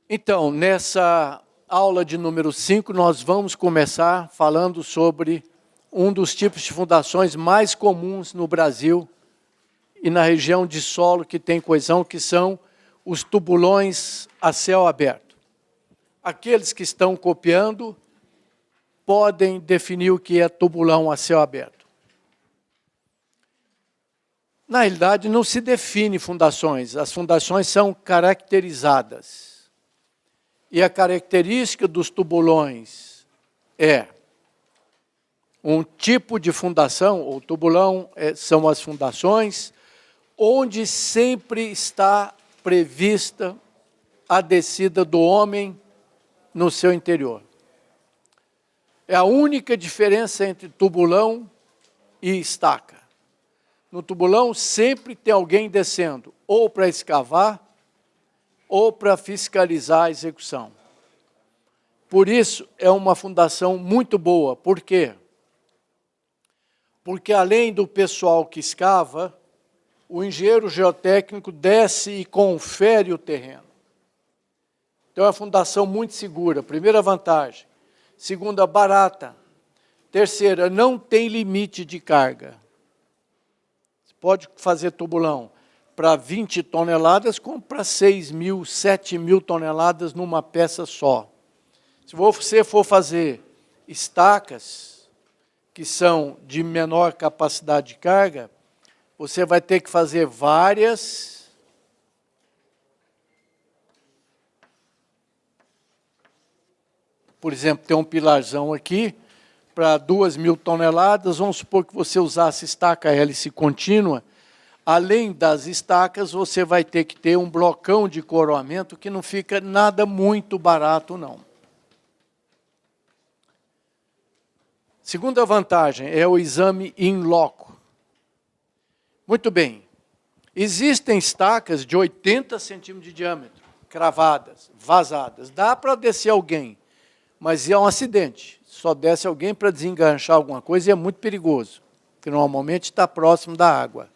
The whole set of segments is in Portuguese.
Então, nessa aula de número 5, nós vamos começar falando sobre um dos tipos de fundações mais comuns no Brasil e na região de solo que tem coesão, que são os tubulões a céu aberto. Aqueles que estão copiando podem definir o que é tubulão a céu aberto. Na realidade, não se define fundações, as fundações são caracterizadas. E a característica dos tubulões é um tipo de fundação, o tubulão são as fundações, onde sempre está prevista a descida do homem no seu interior. É a única diferença entre tubulão e estaca. No tubulão sempre tem alguém descendo, ou para escavar, ou para fiscalizar a execução. Por isso, é uma fundação muito boa. Por quê? Porque além do pessoal que escava, o engenheiro geotécnico desce e confere o terreno. Então, é uma fundação muito segura, primeira vantagem. Segunda, barata. Terceira, não tem limite de carga. Você pode fazer tubulão para 20 toneladas, como para 6.000, 7.000 toneladas numa peça só. Se você for fazer estacas, que são de menor capacidade de carga, você vai ter que fazer várias. Por exemplo, tem um pilarzão aqui, para 2.000 toneladas, vamos supor que você usasse estaca hélice contínua, além das estacas, você vai ter que ter um blocão de coroamento que não fica nada muito barato, não. Segunda vantagem é o exame in loco. Muito bem. Existem estacas de 80 centímetros de diâmetro, cravadas, vazadas. Dá para descer alguém, mas é um acidente. Só desce alguém para desenganchar alguma coisa e é muito perigoso, porque normalmente está próximo da água.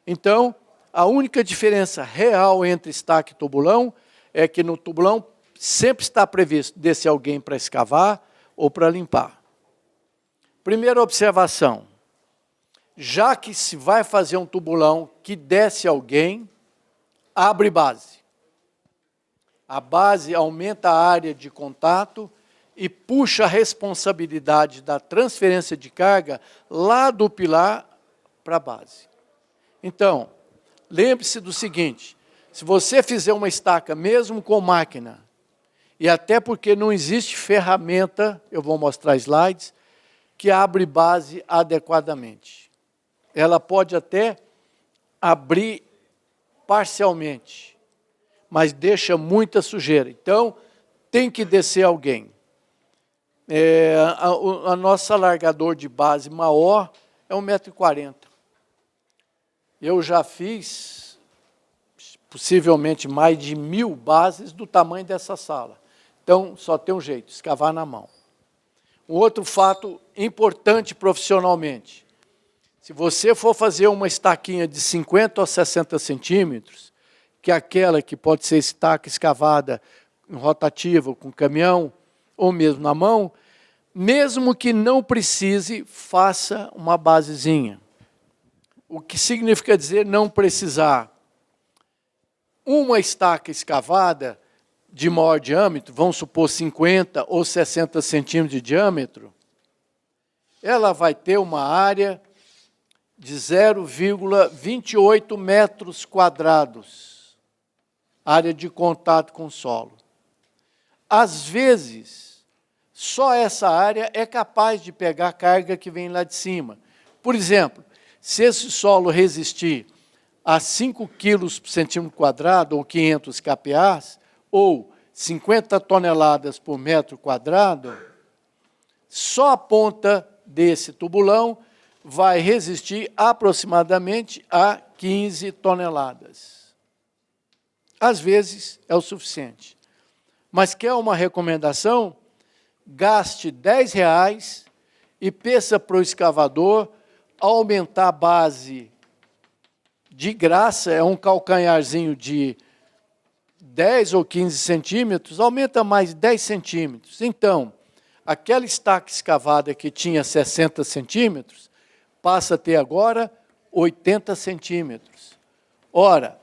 Então, a única diferença real entre estaca e tubulão é que no tubulão sempre está previsto descer alguém para escavar ou para limpar. Primeira observação, já que se vai fazer um tubulão que desce alguém, abre base. A base aumenta a área de contato e puxa a responsabilidade da transferência de carga lá do pilar para a base. Então, lembre-se do seguinte, se você fizer uma estaca, mesmo com máquina, e até porque não existe ferramenta, eu vou mostrar slides, que abre base adequadamente. Ela pode até abrir parcialmente, mas deixa muita sujeira. Então, tem que descer alguém. A nossa alargador de base maior é 1,40 m. Eu já fiz, possivelmente, mais de 1.000 bases do tamanho dessa sala. Então, só tem um jeito, escavar na mão. Um outro fato importante profissionalmente, se você for fazer uma estaquinha de 50 ou 60 centímetros, que é aquela que pode ser estaca escavada em rotativa, com caminhão, ou mesmo na mão, mesmo que não precise, faça uma basezinha. O que significa dizer não precisar? Uma estaca escavada de maior diâmetro, vamos supor 50 ou 60 centímetros de diâmetro, ela vai ter uma área de 0,28 metros quadrados, área de contato com o solo. Às vezes, só essa área é capaz de pegar a carga que vem lá de cima. Por exemplo, se esse solo resistir a 5 quilos por centímetro quadrado, ou 500 kPa, ou 50 toneladas por metro quadrado, só a ponta desse tubulão vai resistir aproximadamente a 15 toneladas. Às vezes é o suficiente. Mas quer uma recomendação? Gaste R$10 e peça para o escavador aumentar a base de graça, é um calcanharzinho de 10 ou 15 centímetros, aumenta mais 10 centímetros. Então, aquela estaca escavada que tinha 60 centímetros, passa a ter agora 80 centímetros. Ora,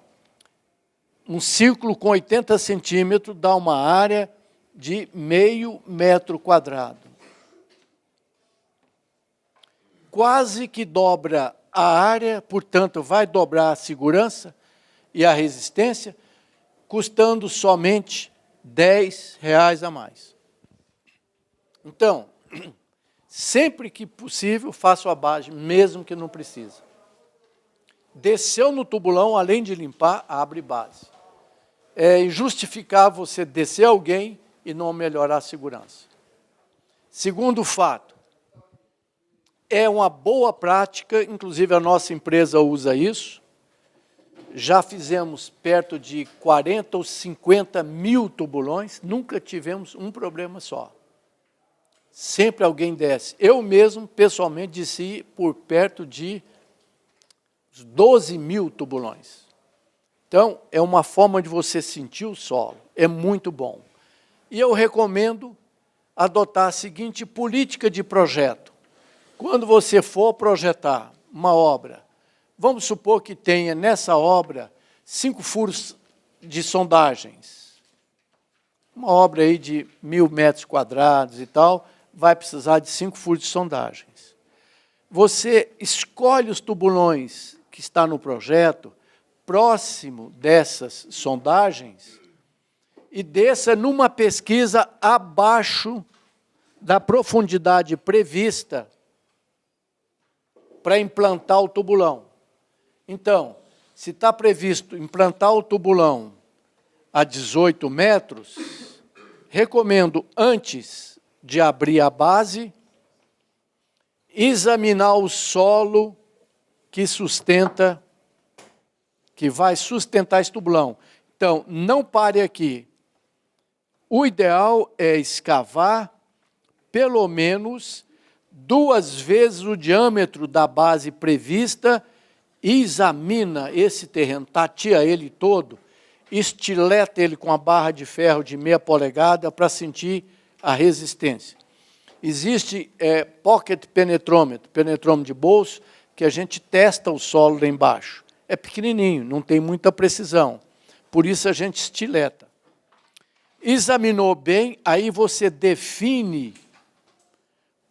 um círculo com 80 centímetros dá uma área de meio metro quadrado. Quase que dobra a área, portanto, vai dobrar a segurança e a resistência, custando somente R$10 a mais. Então, sempre que possível, faça a base, mesmo que não precise. Desceu no tubulão, além de limpar, abre base. É injustificável você descer alguém e não melhorar a segurança. Segundo fato, é uma boa prática, inclusive a nossa empresa usa isso. Já fizemos perto de 40 ou 50 mil tubulões, nunca tivemos um problema só. Sempre alguém desce. Eu mesmo, pessoalmente, desci por perto de 12 mil tubulões. Então, é uma forma de você sentir o solo. É muito bom. E eu recomendo adotar a seguinte política de projeto. Quando você for projetar uma obra, vamos supor que tenha nessa obra 5 furos de sondagens. Uma obra aí de 1.000 metros quadrados e tal, vai precisar de 5 furos de sondagens. Você escolhe os tubulões que está no projeto, próximo dessas sondagens, e desça numa pesquisa abaixo da profundidade prevista para implantar o tubulão. Então, se está previsto implantar o tubulão a 18 metros, recomendo, antes de abrir a base, examinar o solo que sustenta, que vai sustentar esse tubulão. Então, não pare aqui. O ideal é escavar pelo menos 2 vezes o diâmetro da base prevista, examina esse terreno, tateia ele todo, estileta ele com a barra de ferro de meia polegada para sentir a resistência. Existe pocket penetrômetro, penetrômetro de bolso, que a gente testa o solo lá embaixo. É pequenininho, não tem muita precisão, por isso a gente estileta. Examinou bem, aí você define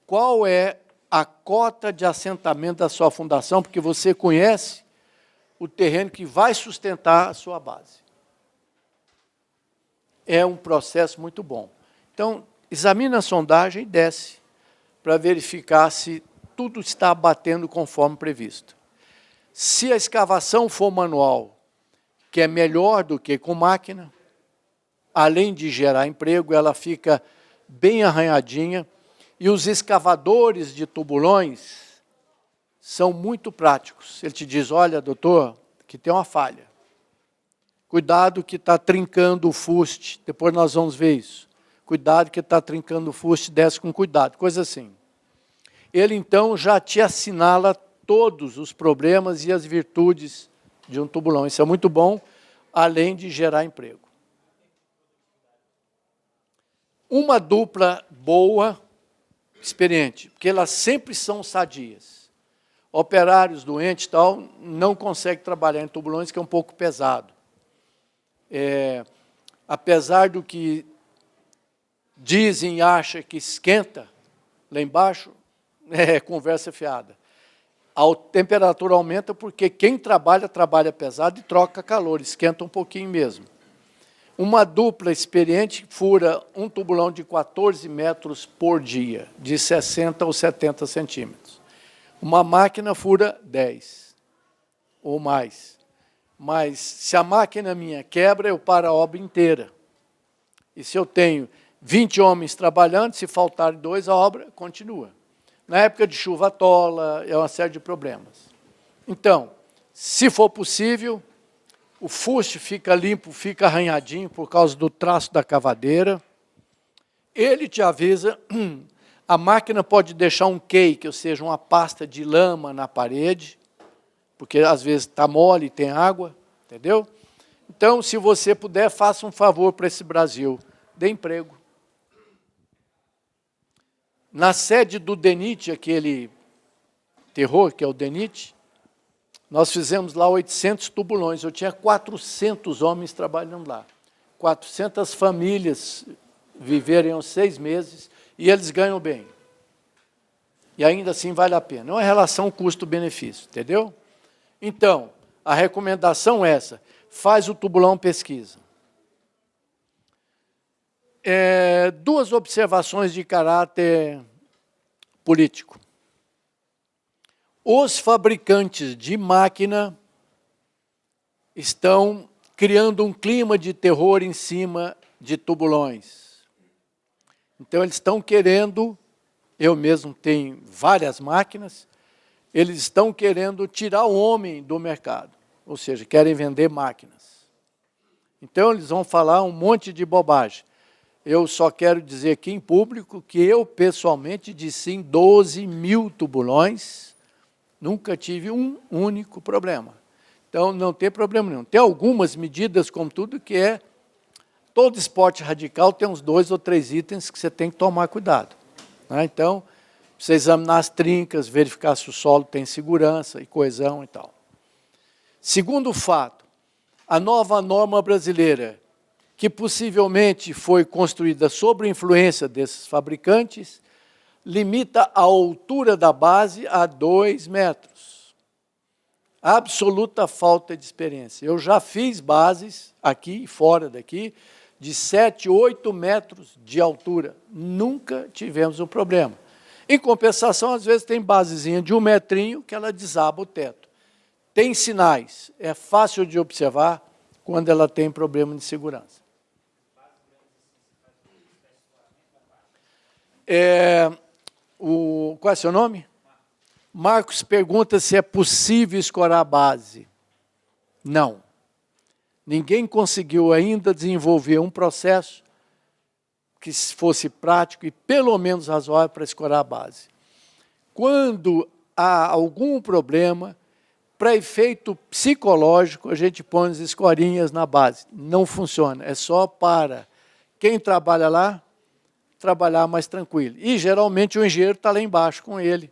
qual é a cota de assentamento da sua fundação, porque você conhece o terreno que vai sustentar a sua base. É um processo muito bom. Então, examina a sondagem e desce, para verificar se tudo está batendo conforme previsto. Se a escavação for manual, que é melhor do que com máquina, além de gerar emprego, ela fica bem arranhadinha, e os escavadores de tubulões são muito práticos. Ele te diz, olha, doutor, que tem uma falha. Cuidado que está trincando o fuste, depois nós vamos ver isso. Cuidado que está trincando o fuste, desce com cuidado, coisa assim. Ele, então, já te assinala todos os problemas e as virtudes de um tubulão. Isso é muito bom, além de gerar emprego. Uma dupla boa, experiente, porque elas sempre são sadias. Operários doentes e tal, não conseguem trabalhar em tubulões, que é um pouco pesado. Apesar do que dizem e acham que esquenta lá embaixo, é conversa fiada. A temperatura aumenta porque quem trabalha, trabalha pesado e troca calor, esquenta um pouquinho mesmo. Uma dupla experiente fura um tubulão de 14 metros por dia, de 60 ou 70 centímetros. Uma máquina fura 10 ou mais. Mas se a máquina minha quebra, eu paro a obra inteira. E se eu tenho 20 homens trabalhando, se faltarem 2, a obra continua. Na época de chuva atola, é uma série de problemas. Então, se for possível, o fuste fica limpo, fica arranhadinho por causa do traço da cavadeira. Ele te avisa, a máquina pode deixar um cake, ou seja, uma pasta de lama na parede, porque às vezes está mole e tem água, entendeu? Então, se você puder, faça um favor para esse Brasil, dê emprego. Na sede do DENIT, aquele terror que é o DENIT, nós fizemos lá 800 tubulões, eu tinha 400 homens trabalhando lá. 400 famílias viveram 6 meses e eles ganham bem. E ainda assim vale a pena. É uma relação custo-benefício, entendeu? Então, a recomendação é essa, faz o tubulão pesquisa. 2 observações de caráter político. Os fabricantes de máquina estão criando um clima de terror em cima de tubulões. Então, eles estão querendo, eu mesmo tenho várias máquinas, eles estão querendo tirar o homem do mercado, ou seja, querem vender máquinas. Então, eles vão falar um monte de bobagem. Eu só quero dizer aqui em público que eu, pessoalmente, disse em 12 mil tubulões, nunca tive um único problema. Então, não tem problema nenhum. Tem algumas medidas, como tudo, que todo esporte radical tem uns 2 ou 3 itens que você tem que tomar cuidado. Né? Então, você examinar as trincas, verificar se o solo tem segurança e coesão e tal. Segundo fato, a nova norma brasileira, que possivelmente foi construída sob a influência desses fabricantes, limita a altura da base a 2 metros. Absoluta falta de experiência. Eu já fiz bases aqui e fora daqui de 7, 8 metros de altura. Nunca tivemos um problema. Em compensação, às vezes tem basezinha de 1 metrinho que ela desaba o teto. Tem sinais, é fácil de observar quando ela tem problema de segurança. Qual é o seu nome? Marcos pergunta se é possível escorar a base. Não. Ninguém conseguiu ainda desenvolver um processo que fosse prático e pelo menos razoável para escorar a base. Quando há algum problema, para efeito psicológico, a gente põe as escorinhas na base. Não funciona, é só para quem trabalha lá, trabalhar mais tranquilo. E, geralmente, o engenheiro está lá embaixo com ele,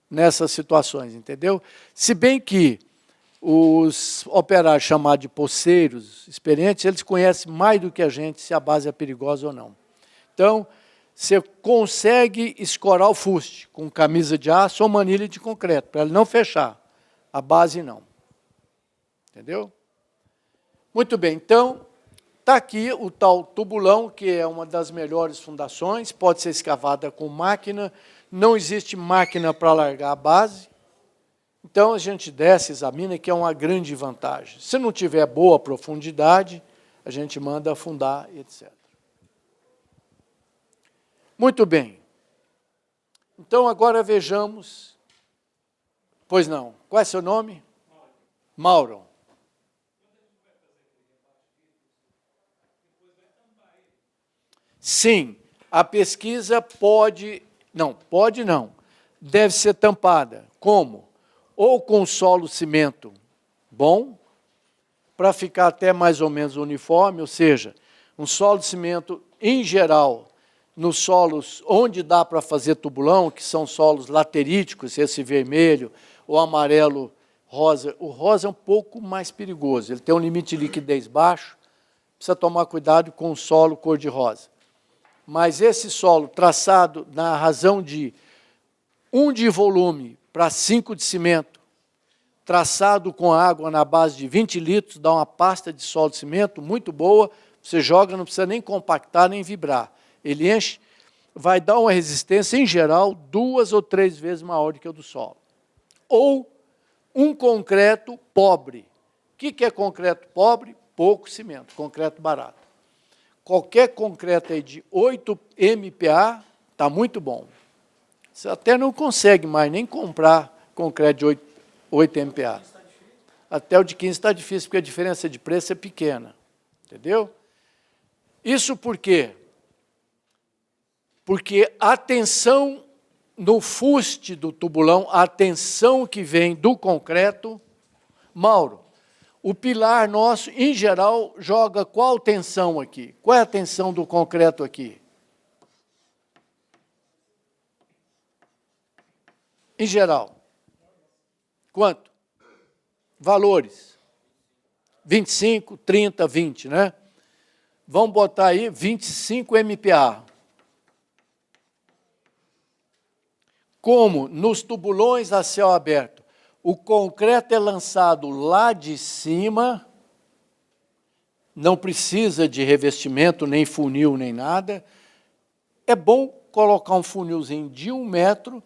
nessas situações, entendeu? Se bem que os operários chamados de poceiros, experientes, eles conhecem mais do que a gente se a base é perigosa ou não. Então, você consegue escorar o fuste com camisa de aço ou manilha de concreto, para ele não fechar. A base não. Entendeu? Muito bem, então, está aqui o tal tubulão, que é uma das melhores fundações, pode ser escavada com máquina, não existe máquina para largar a base, então a gente desce, examina, que é uma grande vantagem. Se não tiver boa profundidade, a gente manda afundar, etc. Muito bem. Então, agora vejamos... Pois não. Qual é seu nome? Mauro. Sim, a pesquisa pode não, deve ser tampada. Como? Ou com solo cimento bom, para ficar até mais ou menos uniforme, ou seja, um solo de cimento, em geral, nos solos onde dá para fazer tubulão, que são solos lateríticos, esse vermelho, o amarelo, rosa. O rosa é um pouco mais perigoso, ele tem um limite de liquidez baixo, precisa tomar cuidado com o solo cor-de-rosa. Mas esse solo traçado na razão de 1 de volume para 5 de cimento, traçado com água na base de 20 litros, dá uma pasta de solo de cimento muito boa, você joga, não precisa nem compactar, nem vibrar. Ele enche, vai dar uma resistência, em geral, 2 ou 3 vezes maior do que o do solo. Ou um concreto pobre. O que é concreto pobre? Pouco cimento, concreto barato. Qualquer concreto aí de 8 MPa está muito bom. Você até não consegue mais nem comprar concreto de 8 MPa. Até o de 15 está difícil, porque a diferença de preço é pequena. Entendeu? Isso por quê? Porque a tensão no fuste do tubulão, a tensão que vem do concreto... Mauro, O pilar nosso, em geral, joga qual tensão aqui? Qual é a tensão do concreto aqui? Em geral. Quanto? Valores. 25, 30, 20, né? Vamos botar aí 25 MPa. Como nos tubulões a céu aberto, o concreto é lançado lá de cima, não precisa de revestimento, nem funil, nem nada. É bom colocar um funilzinho de 1 metro,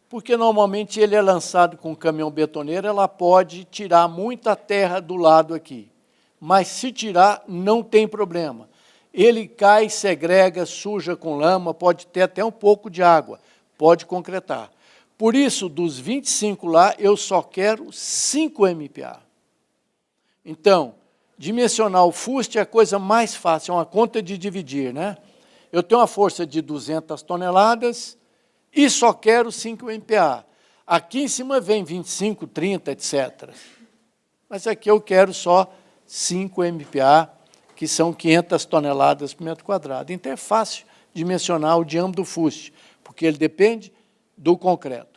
porque normalmente ele é lançado com caminhão betoneiro, ela pode tirar muita terra do lado aqui. Mas se tirar, não tem problema. Ele cai, segrega, suja com lama, pode ter até um pouco de água, pode concretar. Por isso, dos 25 lá, eu só quero 5 MPa. Então, dimensionar o fuste é a coisa mais fácil, é uma conta de dividir, né? Eu tenho uma força de 200 toneladas e só quero 5 MPa. Aqui em cima vem 25, 30, etc. Mas aqui eu quero só 5 MPa, que são 500 toneladas por metro quadrado. Então é fácil dimensionar o diâmetro do fuste, porque ele depende do concreto.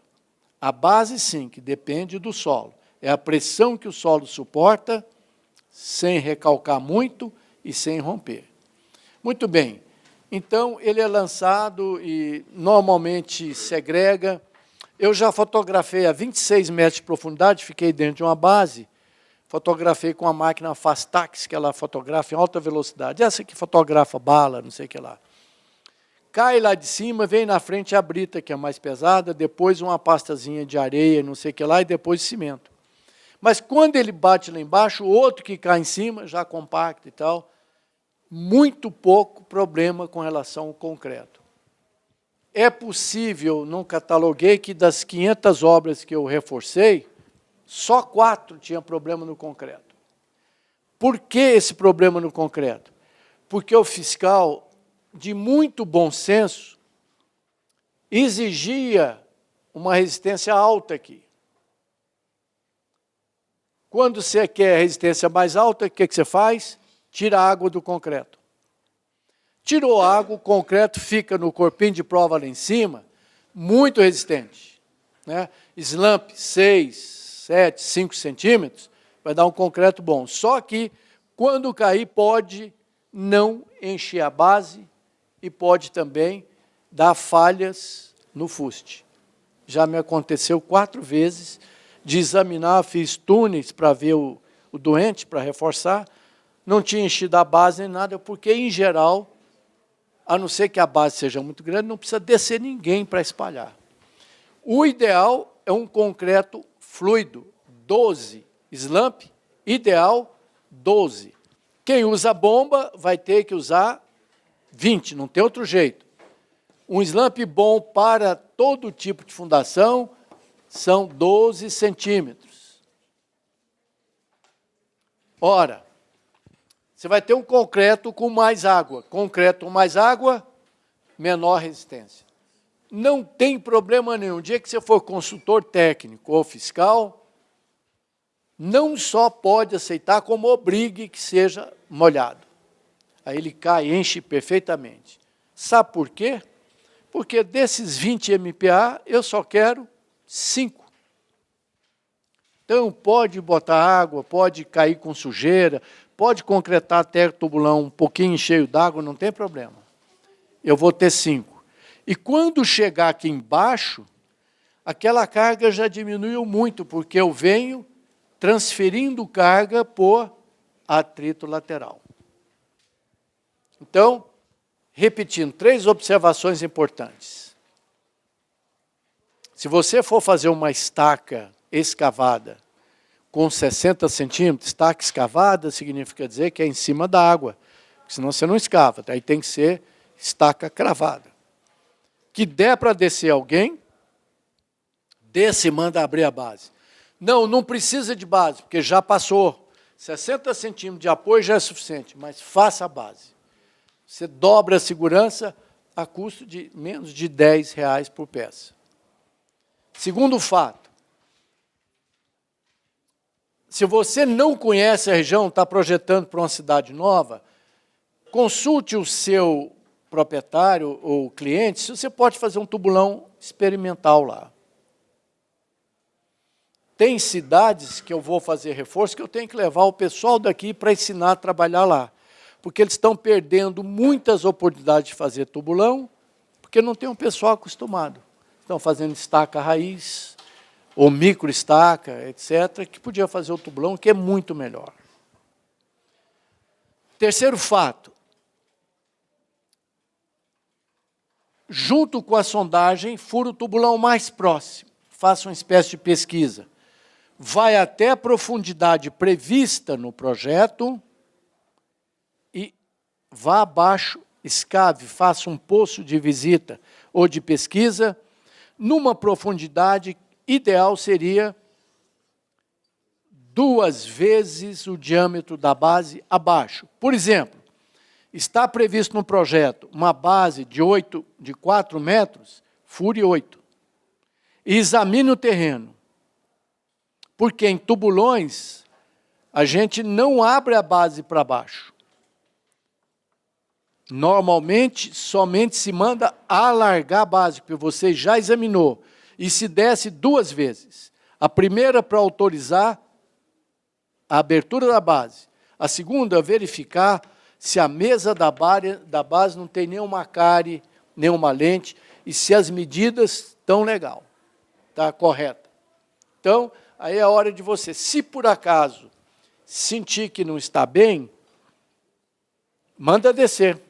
A base, sim, que depende do solo. É a pressão que o solo suporta, sem recalcar muito e sem romper. Muito bem. Então, ele é lançado e normalmente segrega. Eu já fotografei a 26 metros de profundidade, fiquei dentro de uma base, fotografei com a máquina Fastax, que ela fotografa em alta velocidade. Essa que fotografa bala, não sei o que lá. Cai lá de cima, vem na frente a brita, que é mais pesada, depois uma pastazinha de areia, não sei o que lá, e depois cimento. Mas quando ele bate lá embaixo, o outro que cai em cima, já compacto e tal, muito pouco problema com relação ao concreto. É possível, não cataloguei, que das 500 obras que eu reforcei, só 4 tinham problema no concreto. Por que esse problema no concreto? Porque o fiscal, de muito bom senso, exigia uma resistência alta aqui. Quando você quer resistência mais alta, o que você faz? Tira a água do concreto. Tirou a água, o concreto fica no corpinho de prova lá em cima, muito resistente, né? Slump 6, 7, 5 centímetros, vai dar um concreto bom. Só que, quando cair, pode não encher a base e pode também dar falhas no fuste. Já me aconteceu 4 vezes de examinar, fiz túneis para ver o doente, para reforçar, não tinha enchido a base nem nada, porque, em geral, a não ser que a base seja muito grande, não precisa descer ninguém para espalhar. O ideal é um concreto fluido, 12. Slump, ideal, 12. Quem usa bomba vai ter que usar 20, não tem outro jeito. Um slump bom para todo tipo de fundação são 12 centímetros. Ora, você vai ter um concreto com mais água. Concreto com mais água, menor resistência. Não tem problema nenhum. O dia que você for consultor técnico ou fiscal, não só pode aceitar, como obrigue que seja molhado. Aí ele cai, enche perfeitamente. Sabe por quê? Porque desses 20 MPa, eu só quero 5. Então, pode botar água, pode cair com sujeira, pode concretar até o tubulão um pouquinho cheio d'água, não tem problema. Eu vou ter 5. E quando chegar aqui embaixo, aquela carga já diminuiu muito, porque eu venho transferindo carga por atrito lateral. Então, repetindo, 3 observações importantes. Se você for fazer uma estaca escavada com 60 centímetros, estaca escavada significa dizer que é em cima da água, senão você não escava, aí tem que ser estaca cravada. Que der para descer alguém, desce e manda abrir a base. Não, não precisa de base, porque já passou. 60 centímetros de apoio já é suficiente, mas faça a base. Você dobra a segurança a custo de menos de R$10 por peça. Segundo fato, Se você não conhece a região, está projetando para uma cidade nova, consulte o seu proprietário ou cliente se você pode fazer um tubulão experimental lá. Tem cidades que eu vou fazer reforço que eu tenho que levar o pessoal daqui para ensinar a trabalhar lá. Porque eles estão perdendo muitas oportunidades de fazer tubulão, porque não tem um pessoal acostumado. Estão fazendo estaca raiz, ou microestaca, etc., que podia fazer o tubulão, que é muito melhor. Terceiro fato. Junto com a sondagem, fura o tubulão mais próximo. Faça uma espécie de pesquisa. Vai até a profundidade prevista no projeto e vá abaixo, escave, faça um poço de visita ou de pesquisa, numa profundidade ideal seria 2 vezes o diâmetro da base abaixo. Por exemplo, está previsto no projeto uma base de 4 metros, fure 8. E examine o terreno. Porque em tubulões, a gente não abre a base para baixo. Normalmente, somente se manda alargar a base, porque você já examinou, e se desce 2 vezes. A primeira para autorizar a abertura da base. A segunda, verificar se a mesa da base não tem nenhuma cárie, nenhuma lente, e se as medidas estão legal, está correta. Então, aí é a hora de você, se por acaso sentir que não está bem, manda descer.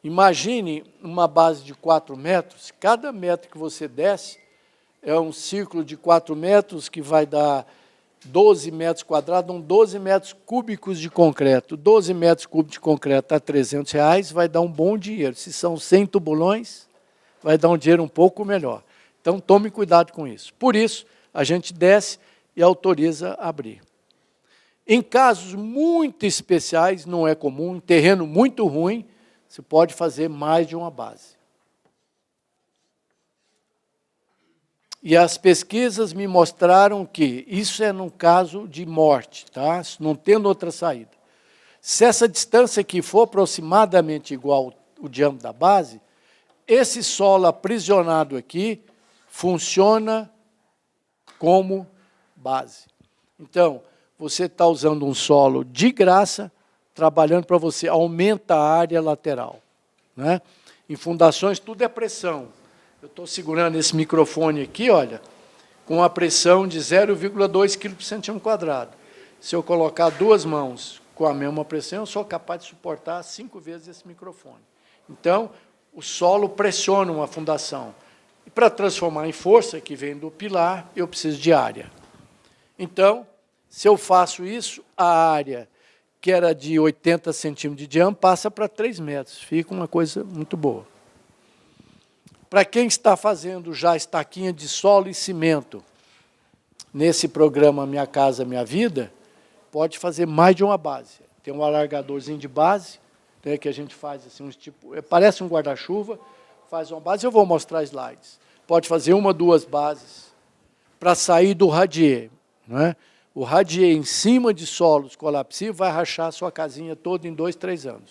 Imagine uma base de 4 metros, cada metro que você desce é um círculo de 4 metros que vai dar 12 metros quadrados, dão 12 metros cúbicos de concreto. 12 metros cúbicos de concreto a R$300, vai dar um bom dinheiro. Se são 100 tubulões, vai dar um dinheiro um pouco melhor. Então, tome cuidado com isso. Por isso, a gente desce e autoriza abrir. Em casos muito especiais, não é comum, em terreno muito ruim, você pode fazer mais de uma base. E as pesquisas me mostraram que isso é num caso de morte, tá? Não tendo outra saída. Se essa distância aqui for aproximadamente igual ao diâmetro da base, esse solo aprisionado aqui funciona como base. Então, você está usando um solo de graça, trabalhando para você, aumenta a área lateral. Né? Em fundações, tudo é pressão. Eu estou segurando esse microfone aqui, olha, com a pressão de 0,2 kg por centímetro quadrado. Se eu colocar 2 mãos com a mesma pressão, eu sou capaz de suportar 5 vezes esse microfone. Então, o solo pressiona uma fundação. E para transformar em força, que vem do pilar, eu preciso de área. Então, se eu faço isso, a área que era de 80 centímetros de diâmetro passa para 3 metros. Fica uma coisa muito boa. Para quem está fazendo já estaquinha de solo e cimento, nesse programa Minha Casa Minha Vida, pode fazer mais de uma base. Tem um alargadorzinho de base, né, que a gente faz assim, uns tipo, parece um guarda-chuva, faz uma base, eu vou mostrar slides. Pode fazer 1, 2 bases para sair do radier. Né? O radier em cima de solos colapsivos vai rachar a sua casinha toda em 2, 3 anos.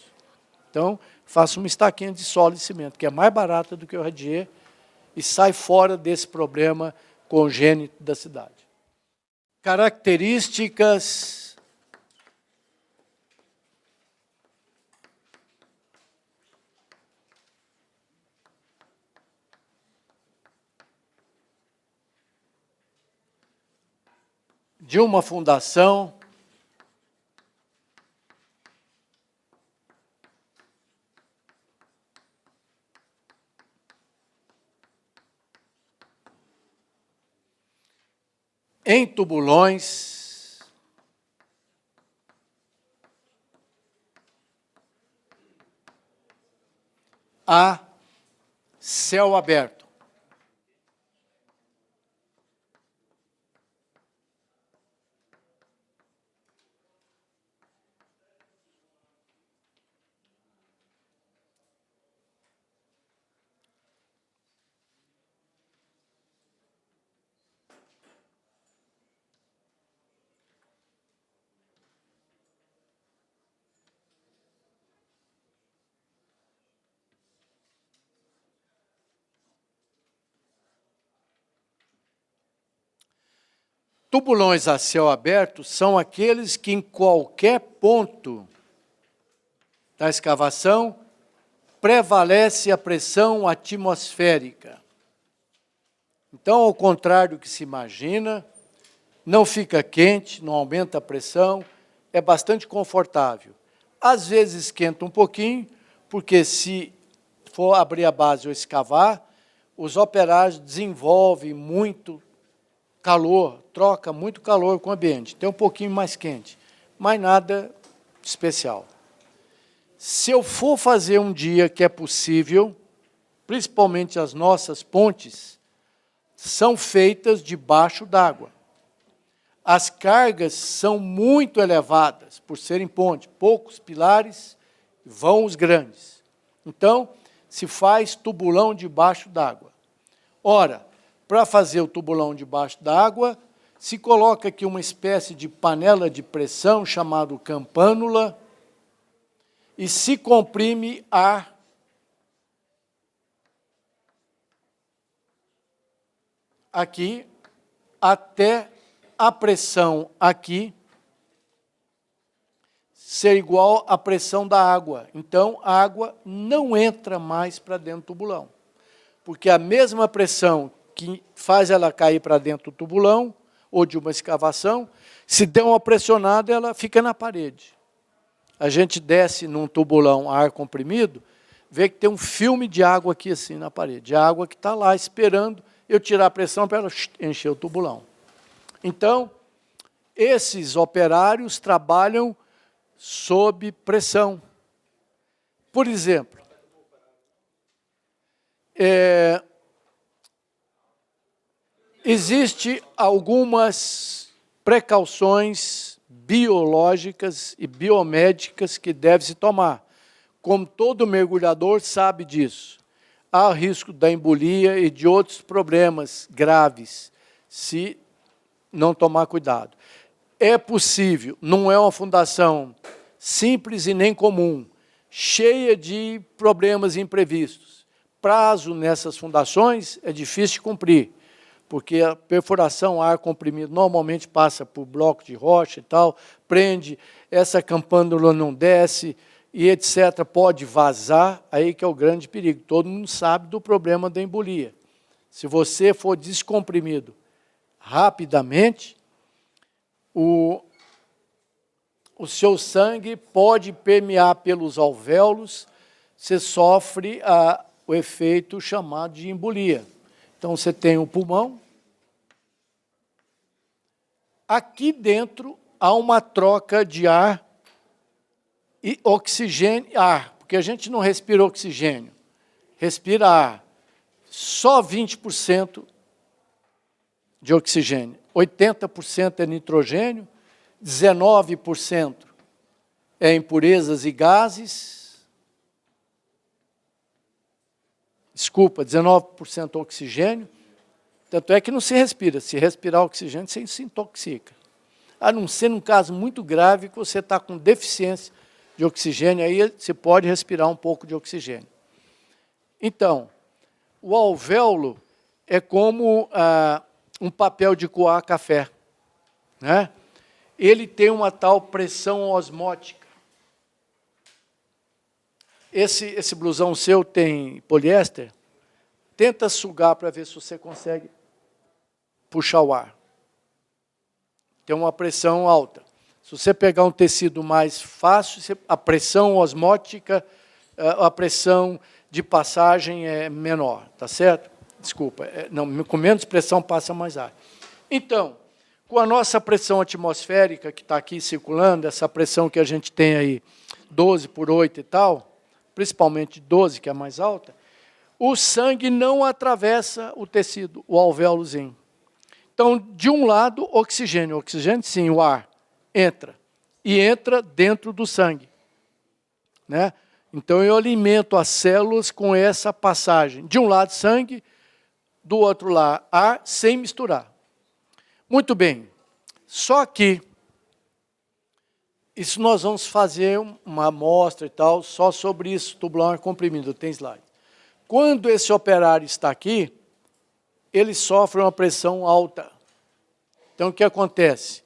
Então, faça uma estaquinha de solo e cimento, que é mais barata do que o radier, e sai fora desse problema congênito da cidade. Características de uma fundação em tubulões a céu aberto. Tubulões a céu aberto são aqueles que em qualquer ponto da escavação prevalece a pressão atmosférica. Então, ao contrário do que se imagina, não fica quente, não aumenta a pressão, é bastante confortável. Às vezes esquenta um pouquinho, porque se for abrir a base ou escavar, os operários desenvolvem muito calor, troca muito calor com o ambiente. Tem um pouquinho mais quente, mas nada especial. Se eu for fazer um dia que é possível, principalmente as nossas pontes, são feitas debaixo d'água. As cargas são muito elevadas, por serem pontes, poucos pilares, vão os grandes. Então, se faz tubulão debaixo d'água. Ora, para fazer o tubulão debaixo d'água, se coloca aqui uma espécie de panela de pressão, chamada campânula, e se comprime ar aqui até a pressão aqui ser igual à pressão da água. Então, a água não entra mais para dentro do tubulão, porque a mesma pressão que faz ela cair para dentro do tubulão, ou de uma escavação, se der uma pressionada, ela fica na parede. A gente desce num tubulão a ar comprimido, vê que tem um filme de água aqui assim na parede, a água que está lá esperando eu tirar a pressão para ela encher o tubulão. Então, esses operários trabalham sob pressão. Por exemplo, existem algumas precauções biológicas e biomédicas que deve se tomar. Como todo mergulhador sabe disso. Há risco da embolia e de outros problemas graves, se não tomar cuidado. É possível, não é uma fundação simples e nem comum, cheia de problemas imprevistos. Prazo nessas fundações é difícil de cumprir, porque a perfuração a ar comprimido normalmente passa por bloco de rocha e tal, prende, essa campânula não desce, e etc., pode vazar, aí que é o grande perigo. Todo mundo sabe do problema da embolia. Se você for descomprimido rapidamente, o seu sangue pode permear pelos alvéolos, você sofre o efeito chamado de embolia. Então, você tem o pulmão. Aqui dentro há uma troca de ar e oxigênio, ar, porque a gente não respira oxigênio, respira ar. Só 20% de oxigênio, 80% é nitrogênio, 19% é impurezas e gases, 19% oxigênio, tanto é que não se respira. Se respirar oxigênio, você se intoxica. A não ser num caso muito grave que você está com deficiência de oxigênio, aí você pode respirar um pouco de oxigênio. Então, o alvéolo é como um papel de coar café, né? Ele tem uma tal pressão osmótica. Esse blusão seu tem poliéster? Tenta sugar para ver se você consegue puxar o ar. Tem uma pressão alta. Se você pegar um tecido mais fácil, a pressão osmótica, a pressão de passagem é menor, tá certo? Desculpa, não, com menos pressão passa mais ar. Então, com a nossa pressão atmosférica que está aqui circulando, essa pressão que a gente tem aí, 12 por 8 e tal, principalmente 12, que é mais alta, o sangue não atravessa o tecido, o alvéolozinho. Então, de um lado, oxigênio. Oxigênio, sim, o ar entra. E entra dentro do sangue, né? Então, eu alimento as células com essa passagem. De um lado, sangue, do outro lado, ar, sem misturar. Muito bem. Só que, isso nós vamos fazer uma amostra e tal, só sobre isso, tubulão ar comprimido, tem slide. Quando esse operário está aqui, ele sofre uma pressão alta. Então, o que acontece?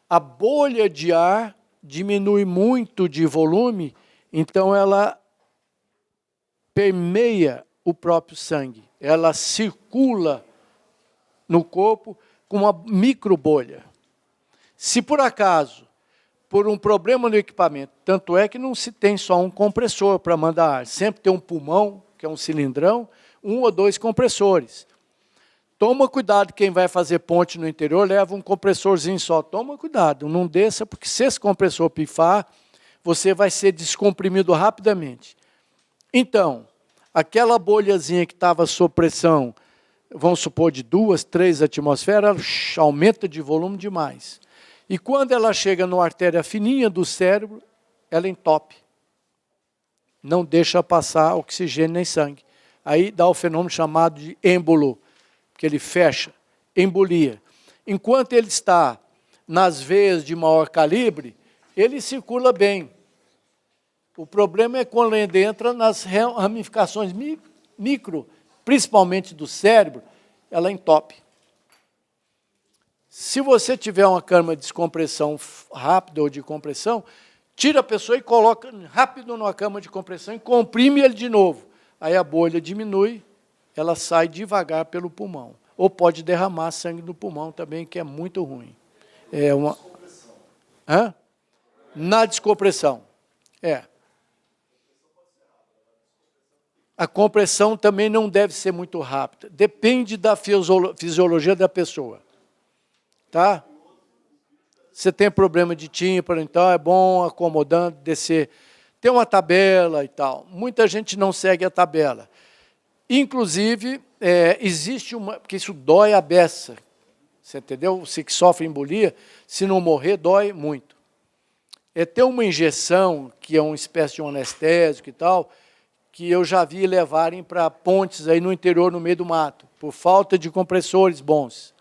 A bolha de ar diminui muito de volume, então ela permeia o próprio sangue. Ela circula no corpo com uma microbolha. Se por acaso, por um problema no equipamento, tanto é que não se tem só um compressor para mandar ar, sempre tem um pulmão, que é um cilindrão, 1 ou 2 compressores. Toma cuidado, quem vai fazer ponte no interior, leva um compressorzinho só. Toma cuidado, não desça, porque se esse compressor pifar, você vai ser descomprimido rapidamente. Então, aquela bolhazinha que estava sob pressão, vamos supor, de 2, 3 atmosferas, aumenta de volume demais. E quando ela chega numa artéria fininha do cérebro, ela entope. Não deixa passar oxigênio nem sangue. Aí dá o fenômeno chamado de êmbolo, que ele fecha, embolia. Enquanto ele está nas veias de maior calibre, ele circula bem. O problema é quando ele entra nas ramificações micro, principalmente do cérebro, ela entope. Se você tiver uma câmara de descompressão rápida ou de compressão, tira a pessoa e coloca rápido numa câmara de compressão e comprime ele de novo. Aí a bolha diminui, ela sai devagar pelo pulmão. Ou pode derramar sangue no pulmão também, que é muito ruim. É uma... Hã? Na descompressão. É. A compressão também não deve ser muito rápida. Depende da fisiologia da pessoa. Tá? Você tem problema de tímpano, então é bom acomodando, descer. Tem uma tabela e tal. Muita gente não segue a tabela. Inclusive, existe uma... Porque isso dói a beça. Você entendeu? Você que sofre embolia, se não morrer, dói muito. Tem uma injeção, que é uma espécie de um anestésico e tal, que eu já vi levarem para pontes aí no interior, no meio do mato, por falta de compressores bons.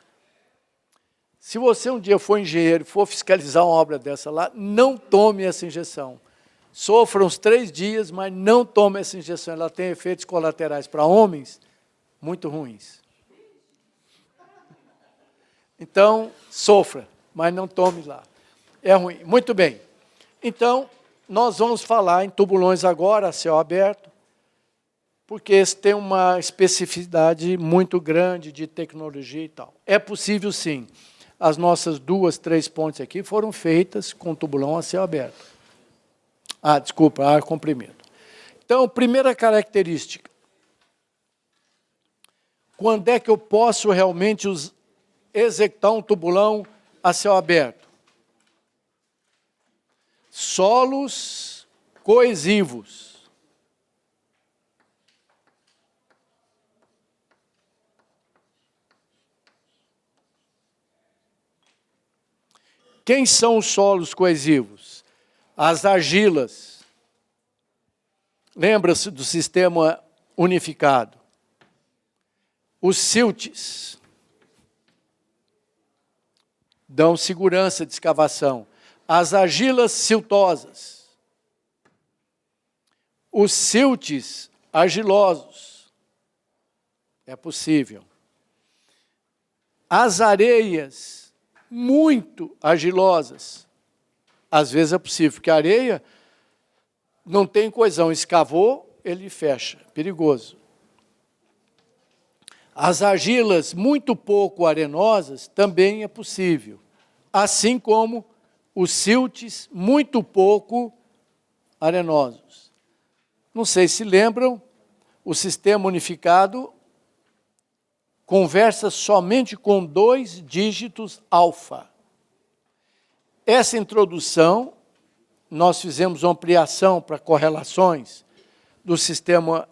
Se você um dia for engenheiro e for fiscalizar uma obra dessa lá, não tome essa injeção. Sofra uns 3 dias, mas não tome essa injeção. Ela tem efeitos colaterais para homens muito ruins. Então, sofra, mas não tome lá. É ruim. Muito bem. Então, nós vamos falar em tubulões agora, a céu aberto, porque esse tem uma especificidade muito grande de tecnologia e tal. É possível, sim. As nossas 2, 3 pontes aqui foram feitas com tubulão a céu aberto. Desculpa, ar comprimido. Então, primeira característica. Quando é que eu posso realmente executar um tubulão a céu aberto? Solos coesivos. Quem são os solos coesivos? As argilas. Lembra-se do sistema unificado. Os siltes dão segurança de escavação. As argilas siltosas. Os siltes argilosos. É possível. As areias muito argilosas. Às vezes é possível, porque a areia não tem coesão. Escavou, ele fecha. Perigoso. As argilas muito pouco arenosas também é possível. Assim como os siltes muito pouco arenosos. Não sei se lembram, o sistema unificado conversa somente com 2 dígitos alfa. Essa introdução, nós fizemos uma ampliação para correlações do sistema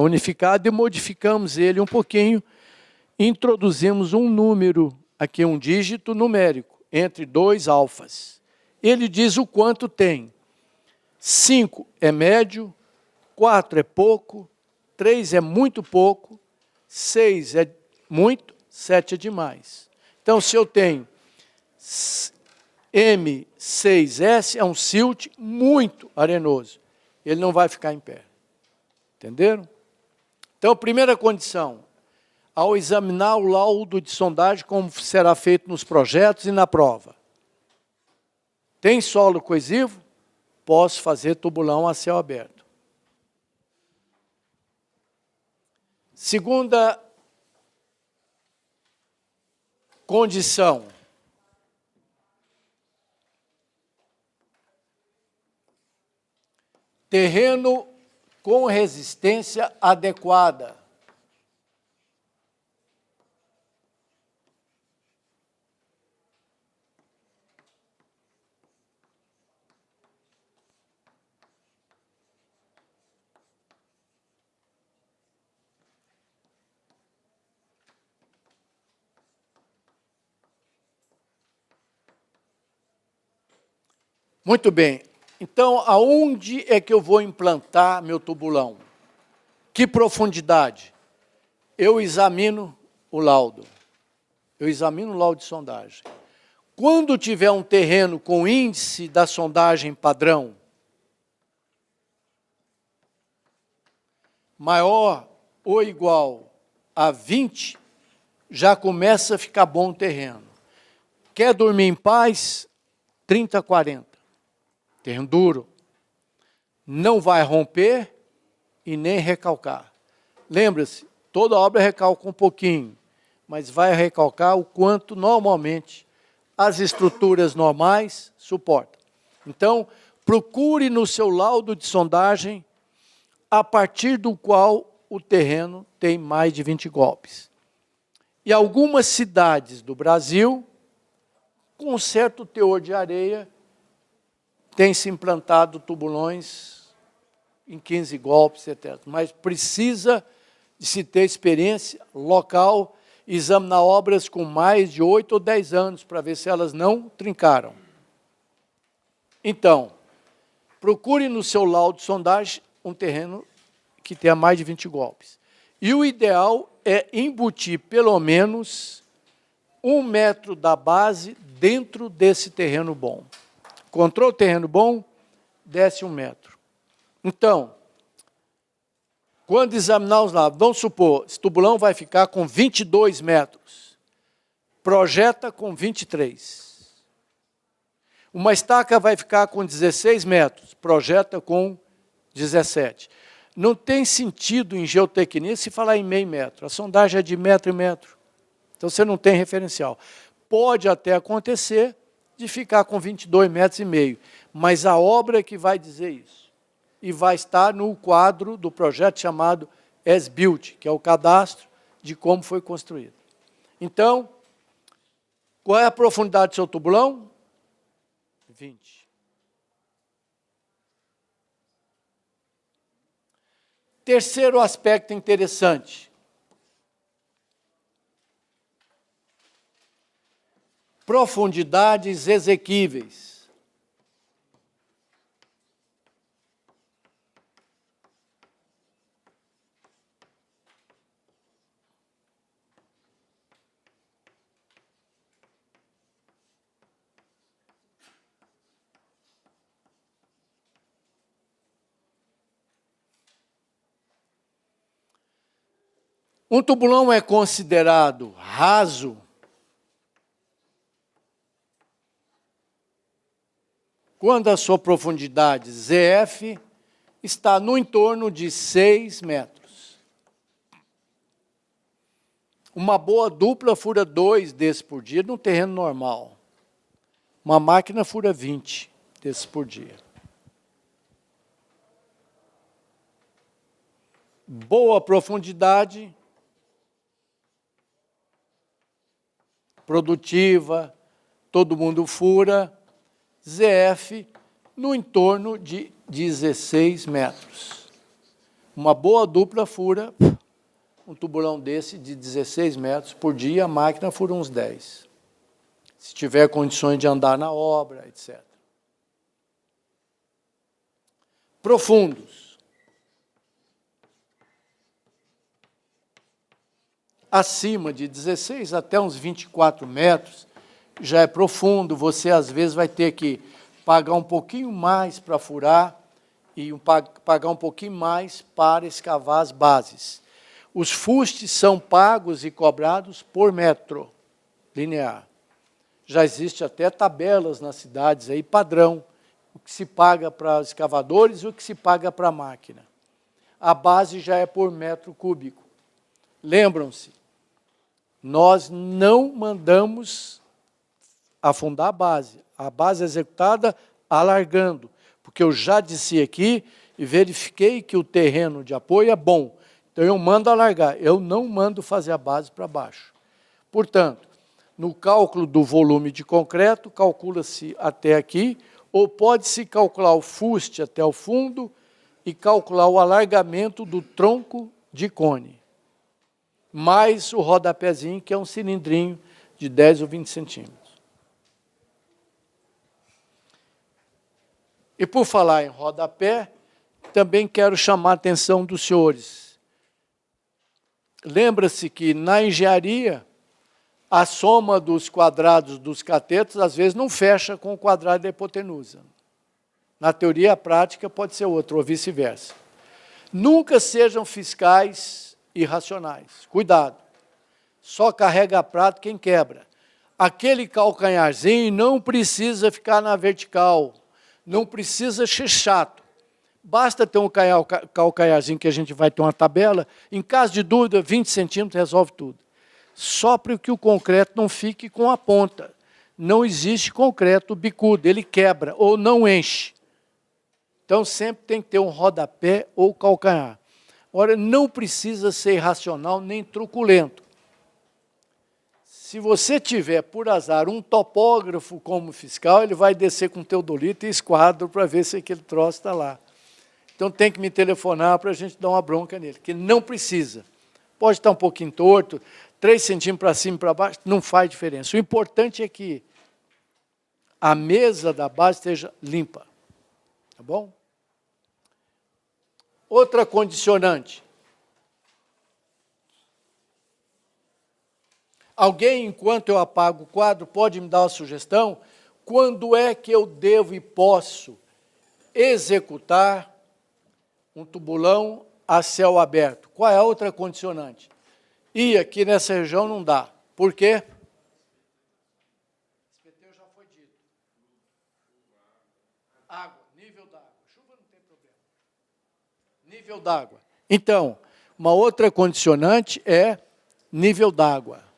unificado e modificamos ele um pouquinho, introduzimos um número, aqui um dígito numérico, entre 2 alfas. Ele diz o quanto tem. 5 é médio, 4 é pouco, 3 é muito pouco, 6 é muito, 7 é demais. Então, se eu tenho M6S, é um silt muito arenoso. Ele não vai ficar em pé. Entenderam? Então, primeira condição, ao examinar o laudo de sondagem, como será feito nos projetos e na prova. Tem solo coesivo? Posso fazer tubulão a céu aberto. Segunda condição. Terreno com resistência adequada. Muito bem. Então, aonde é que eu vou implantar meu tubulão? Que profundidade? Eu examino o laudo. Eu examino o laudo de sondagem. Quando tiver um terreno com índice da sondagem padrão maior ou igual a 20, já começa a ficar bom o terreno. Quer dormir em paz? 30, 40. Terreno duro. Não vai romper e nem recalcar. Lembra-se, toda obra recalca um pouquinho, mas vai recalcar o quanto normalmente as estruturas normais suportam. Então, procure no seu laudo de sondagem a partir do qual o terreno tem mais de 20 golpes. E algumas cidades do Brasil, com um certo teor de areia, têm se implantado tubulões em 15 golpes, etc. Mas precisa de se ter experiência local, examinar obras com mais de 8 ou 10 anos, para ver se elas não trincaram. Então, procure no seu laudo de sondagem um terreno que tenha mais de 20 golpes. E o ideal é embutir pelo menos 1 metro da base dentro desse terreno bom. Encontrou o terreno bom? Desce 1 metro. Então, quando examinar os lados, vamos supor, esse tubulão vai ficar com 22 metros. Projeta com 23. Uma estaca vai ficar com 16 metros. Projeta com 17. Não tem sentido em geotecnia se falar em meio metro. A sondagem é de metro em metro. Então, você não tem referencial. Pode até acontecer de ficar com 22 metros e meio, mas a obra é que vai dizer isso. E vai estar no quadro do projeto chamado As-Built, que é o cadastro de como foi construído. Então, qual é a profundidade do seu tubulão? 20. Terceiro aspecto interessante. Profundidades exequíveis. Um tubulão é considerado raso quando a sua profundidade ZF está no entorno de 6 metros. Uma boa dupla fura 2 desses por dia num terreno normal. Uma máquina fura 20 desses por dia. Boa profundidade, produtiva, todo mundo fura, ZF no entorno de 16 metros. Uma boa dupla fura um tubulão desse de 16 metros por dia, a máquina fura uns 10. Se tiver condições de andar na obra, etc. Profundos. Acima de 16 até uns 24 metros, já é profundo, você às vezes vai ter que pagar um pouquinho mais para furar e pagar um pouquinho mais para escavar as bases. Os fustes são pagos e cobrados por metro linear. Já existe até tabelas nas cidades aí, padrão, o que se paga para os escavadores e o que se paga para a máquina. A base já é por metro cúbico. Lembram-se, nós não mandamos afundar a base. A base é executada alargando, porque eu já disse aqui e verifiquei que o terreno de apoio é bom. Então, eu mando alargar, eu não mando fazer a base para baixo. Portanto, no cálculo do volume de concreto, calcula-se até aqui, ou pode-se calcular o fuste até o fundo e calcular o alargamento do tronco de cone, mais o rodapézinho, que é um cilindrinho de 10 ou 20 centímetros. E por falar em rodapé, também quero chamar a atenção dos senhores. Lembra-se que na engenharia, a soma dos quadrados dos catetos, às vezes, não fecha com o quadrado da hipotenusa. Na teoria, a prática pode ser outra, ou vice-versa. Nunca sejam fiscais irracionais. Cuidado. Só carrega prato quem quebra. Aquele calcanharzinho não precisa ficar na vertical. Não precisa ser chato. Basta ter um calcanharzinho que a gente vai ter uma tabela. Em caso de dúvida, 20 centímetros resolve tudo. Só para que o concreto não fique com a ponta. Não existe concreto bicudo, ele quebra ou não enche. Então, sempre tem que ter um rodapé ou calcanhar. Ora, não precisa ser irracional nem truculento. Se você tiver, por azar, um topógrafo como fiscal, ele vai descer com teodolito e esquadro para ver se aquele troço está lá. Então, tem que me telefonar para a gente dar uma bronca nele, que não precisa. Pode estar um pouquinho torto, 3 centímetros para cima e para baixo, não faz diferença. O importante é que a mesa da base esteja limpa. Tá bom? Outra condicionante. Alguém, enquanto eu apago o quadro, pode me dar uma sugestão? Quando é que eu devo e posso executar um tubulão a céu aberto? Qual é a outra condicionante? E aqui nessa região não dá. Por quê? SPT já foi dito. Água, nível d'água. Chuva não tem problema. Nível d'água. Então, uma outra condicionante é nível d'água.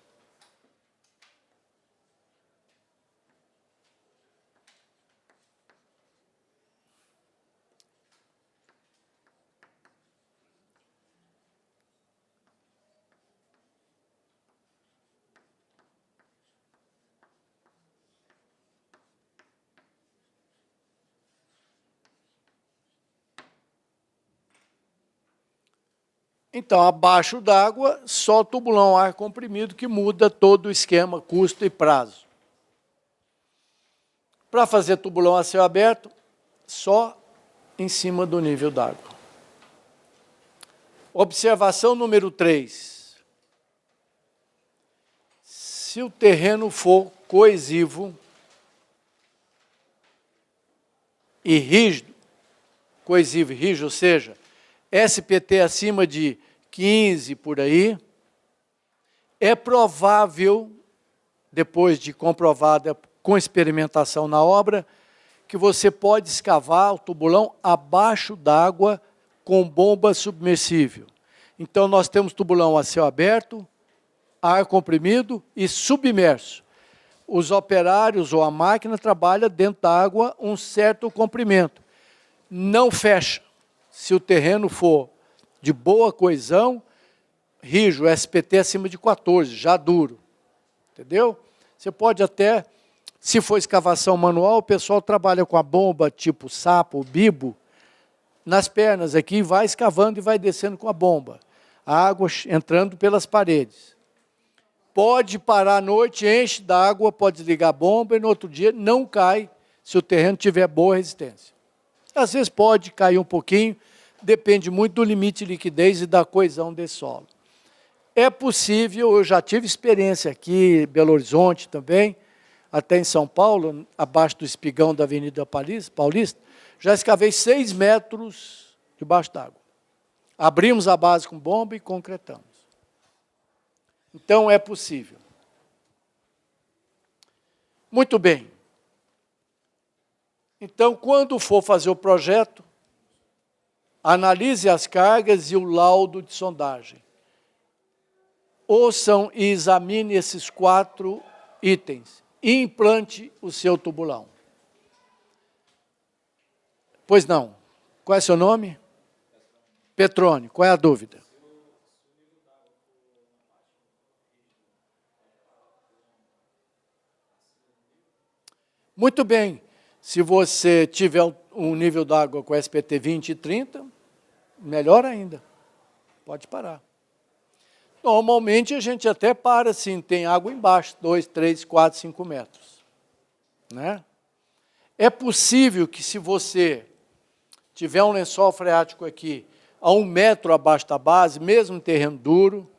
Então, abaixo d'água, só tubulão ar comprimido que muda todo o esquema, custo e prazo. Para fazer tubulão a céu aberto, só em cima do nível d'água. Observação número 3. Se o terreno for coesivo e rígido, coesivo e rígido, ou seja, SPT acima de 15 por aí, é provável, depois de comprovada com experimentação na obra, que você pode escavar o tubulão abaixo d'água com bomba submersível. Então, nós temos tubulão a céu aberto, ar comprimido e submerso. Os operários ou a máquina trabalham dentro da água um certo comprimento. Não fecha. Se o terreno for de boa coesão, rígido, SPT acima de 14, já duro. Entendeu? Você pode até, se for escavação manual, o pessoal trabalha com a bomba tipo sapo, bibo, nas pernas aqui, vai escavando e vai descendo com a bomba. A água entrando pelas paredes. Pode parar à noite, enche d'água, pode desligar a bomba e no outro dia não cai se o terreno tiver boa resistência. Às vezes pode cair um pouquinho, depende muito do limite de liquidez e da coesão desse solo. É possível, eu já tive experiência aqui em Belo Horizonte também, até em São Paulo, abaixo do espigão da Avenida Paulista, já escavei 6 metros debaixo d'água. Abrimos a base com bomba e concretamos. Então, é possível. Muito bem. Então, quando for fazer o projeto, analise as cargas e o laudo de sondagem. Ouçam e examine esses 4 itens e implante o seu tubulão. Pois não. Qual é seu nome? Petrone. Qual é a dúvida? Muito bem. Se você tiver um nível d'água com SPT 20 e 30, melhor ainda. Pode parar. Normalmente, a gente até para, assim, tem água embaixo, 2, 3, 4, 5 metros. Né? É possível que, se você tiver um lençol freático aqui, a 1 metro abaixo da base, mesmo em terreno duro,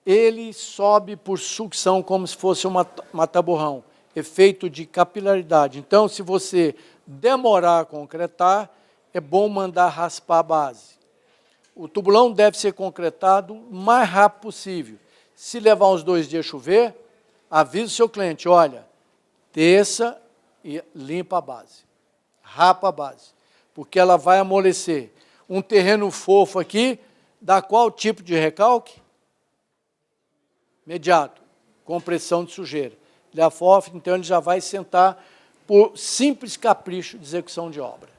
ele sobe por sucção, como se fosse um mata-borrão, efeito de capilaridade. Então, se você demorar a concretar, é bom mandar raspar a base. O tubulão deve ser concretado o mais rápido possível. Se levar uns 2 dias a chover, avisa o seu cliente, olha, desça e limpa a base, rapa a base, porque ela vai amolecer. Um terreno fofo aqui, dá qual tipo de recalque? Imediato, compressão de sujeira. Ele é fofo, então ele já vai sentar por simples capricho de execução de obra.